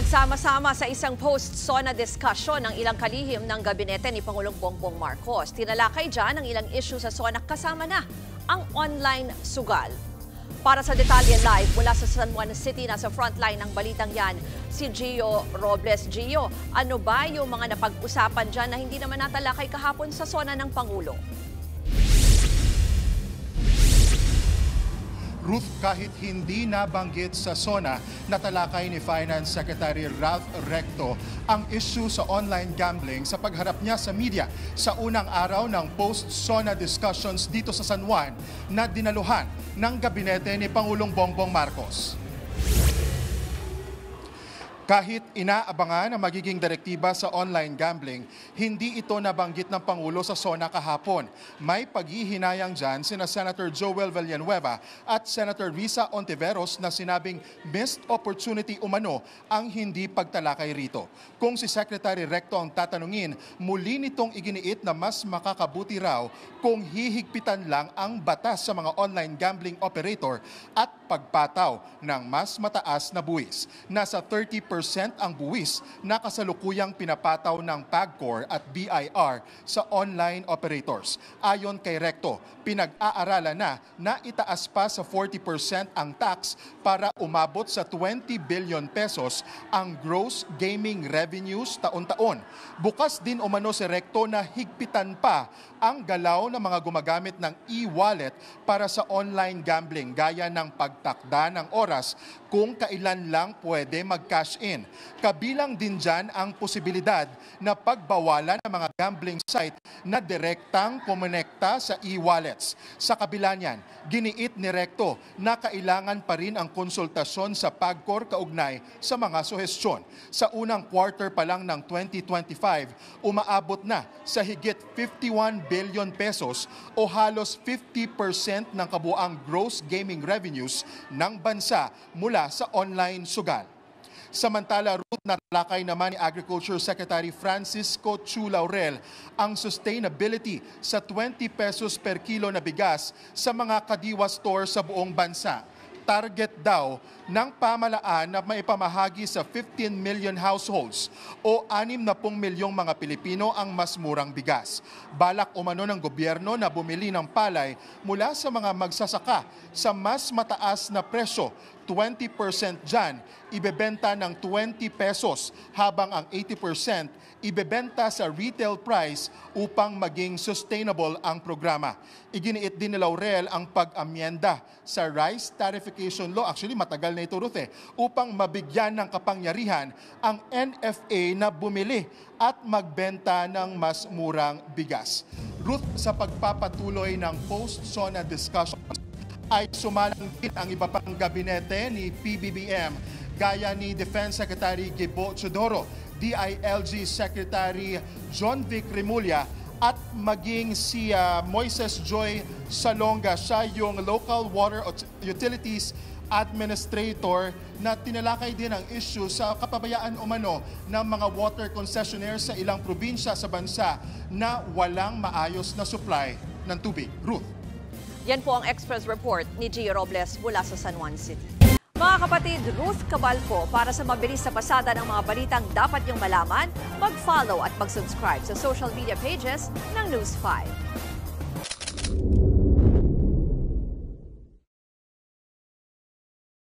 Nagsama-sama sa isang post-SONA discussion ng ilang kalihim ng gabinete ni Pangulong Bongbong Marcos. Tinalakay dyan ang ilang issue sa SONA kasama na ang online sugal. Para sa detalye live mula sa San Juan City, nasa frontline ng balitang yan, si Gio Robles. Gio, ano ba yung mga napag-usapan dyan na hindi naman natalakay kahapon sa SONA ng Pangulo? Ruth, kahit hindi nabanggit sa SONA, natalakay ni Finance Secretary Ralph Recto ang issue sa online gambling sa pagharap niya sa media sa unang araw ng post-SONA discussions dito sa San Juan na dinaluhan ng gabinete ni Pangulong Bongbong Marcos. Kahit inaabangan ang magiging direktiba sa online gambling, hindi ito nabanggit ng Pangulo sa SONA kahapon. May paghihinayang dyan sina Senator Joel Villanueva at Senator Risa Ontiveros na sinabing missed opportunity umano ang hindi pagtalakay rito. Kung si Secretary Recto ang tatanungin, muli nitong iginiit na mas makakabuti raw kung hihigpitan lang ang batas sa mga online gambling operator at pagpataw ng mas mataas na buwis. Nasa 30% ang buwis na kasalukuyang pinapataw ng PAGCOR at BIR sa online operators. Ayon kay Recto, pinag-aaralan na itaas pa sa 40% ang tax para umabot sa 20 billion pesos ang gross gaming revenues taon-taon. Bukas din umano si Recto na higpitan pa ang galaw ng mga gumagamit ng e-wallet para sa online gambling gaya ng pagtakda ng oras kung kailan lang pwede mag-cash in. Kabilang din dyan ang posibilidad na pagbawalan ng mga gambling site na direktang kumonekta sa e-wallets. Sa kabila niyan, giniit ni Recto na kailangan pa rin ang konsultasyon sa PAGCOR kaugnay sa mga suhestyon. Sa unang quarter pa lang ng 2025, umaabot na sa higit 51 billion pesos o halos 50% ng kabuang gross gaming revenues ng bansa mula sa online sugal. Samantala, Ruth, natalakay naman ni Agriculture Secretary Francisco Chu Laurel ang sustainability sa 20 pesos per kilo na bigas sa mga kadiwa store sa buong bansa. Target daw ng pamalaan na maipamahagi sa 15 million households o 60 milyong mga Pilipino ang mas murang bigas. Balak umano ng gobyerno na bumili ng palay mula sa mga magsasaka sa mas mataas na presyo. 20% dyan, ibebenta ng 20 pesos habang ang 80% ibebenta sa retail price upang maging sustainable ang programa. Iginiit din ni Laurel ang pag-amyenda sa Rice Tarification Law, actually matagal na ito, Ruth, upang mabigyan ng kapangyarihan ang NFA na bumili at magbenta ng mas murang bigas. Ruth, sa pagpapatuloy ng post-SONA discussions, ay sumalang din ang iba pang gabinete ni PBBM gaya ni Defense Secretary Gibo Chodoro, DILG Secretary John Vic Remulla at maging si Moises Joy Salonga. Siya yung Local Water Utilities Administrator na tinalakay din ang issue sa kapabayaan umano ng mga water concessionaires sa ilang probinsya sa bansa na walang maayos na supply ng tubig. Ruth. Yan po ang Express Report ni Gio Robles mula sa San Juan City. Mga kapatid, Ruth Cabalco, para sa mabilis na pasada ng mga balitang dapat niyong malaman, mag-follow at mag-subscribe sa social media pages ng News 5.